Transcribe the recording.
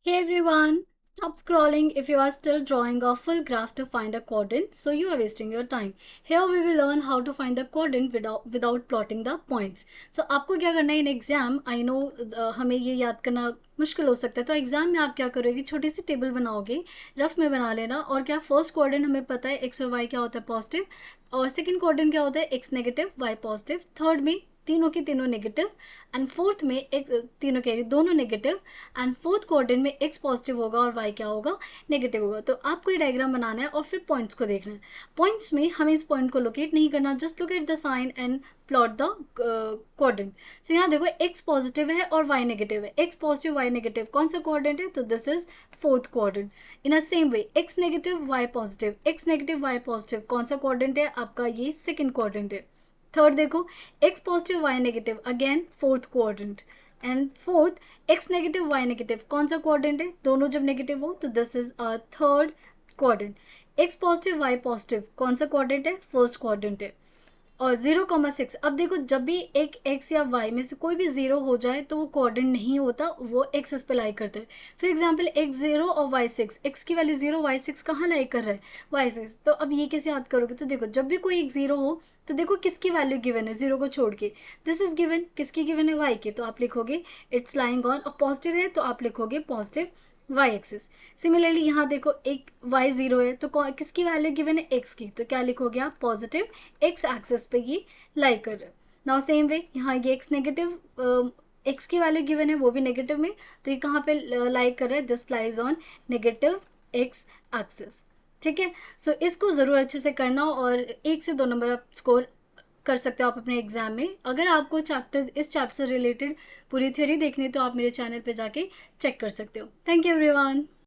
Hey everyone, stop scrolling if you are still drawing a full graph to find a quadrant, so you are wasting your time. Here we will learn how to find the quadrant without plotting the points. So आपको क्या करना है in exam, I know हमें ये याद करना मुश्किल हो सकता है, तो एग्जाम में आप क्या करोगे, छोटी सी टेबल बनाओगे, रफ में बना लेना। और क्या, फर्स्ट क्वाड्रेंट हमें पता है एक्स और वाई क्या होता है, पॉजिटिव, और सेकंड क्वाड्रेंट क्या होता है, x negative Y positive, third में तीनों की तीनों नेगेटिव, एंड फोर्थ में एक तीनों के दोनों नेगेटिव, एंड फोर्थ क्वाड्रेंट में एक्स पॉजिटिव होगा और वाई क्या होगा, नेगेटिव होगा। तो आपको ये डायग्राम बनाना है और फिर पॉइंट्स को देखना है। पॉइंट्स में हमें इस पॉइंट को लोकेट नहीं करना, just locate the sign and plot the quadrant. So यहाँ देखो एक्स पॉजिटिव है और वाई नेगेटिव है, एक्स पॉजिटिव वाई नेगेटिव कौन सा क्वाड्रेंट है, तो this is fourth quadrant. In a same way X negative Y positive, X negative Y positive कौन सा क्वाड्रेंट है, आपका ये सेकंड क्वाड्रेंट है। थर्ड देखो X positive Y negative, again fourth quadrant. And fourth X negative Y negative कौन सा quadrant है, दोनों जब नेगेटिव हो तो this is a third quadrant. X positive y positive कौन सा क्वाड्रेंट है, फर्स्ट क्वाड्रेंट है। और 0,6, अब देखो जब भी एक एक्स या वाई में से कोई भी जीरो हो जाए तो वो क्वाड्रेंट नहीं होता, वो एक्सेस पे लाई करता है। फॉर एग्जाम्पल एक्स जीरो और वाई सिक्स, एक्स की वैल्यू जीरो, वाई सिक्स कहाँ लाई कर रहा है, वाई सिक्स। तो अब ये कैसे याद करोगे, तो देखो जब भी कोई एक जीरो हो तो देखो किसकी वैल्यू गिवन है, जीरो को छोड़ के, दिस इज गिवन, किसकी गिवन है, वाई की, तो आप लिखोगे इट्स लाइंग ऑन, और पॉजिटिव है तो आप लिखोगे पॉजिटिव वाई एक्सिस। सिमिलरली यहाँ देखो एक वाई जीरो है तो किसकी वैल्यू गिवन है, एक्स की, तो क्या लिखोगे आप, पॉजिटिव एक्स एक्सिस पे ये लाई कर रहे हो। नाउ सेम वे यहाँ ये एक्स नेगेटिव, एक्स की वैल्यू गिवन है वो भी नेगेटिव में, तो ये कहाँ पे लाई कर रहा है, this lies on negative x axis. ठीक है, सो इसको ज़रूर अच्छे से करना, और 1 से 2 नंबर आप स्कोर कर सकते हो आप अपने एग्जाम में। अगर आपको इस चैप्टर से रिलेटेड पूरी थ्योरी देखनी है तो आप मेरे चैनल पे जाके चेक कर सकते हो। Thank you everyone.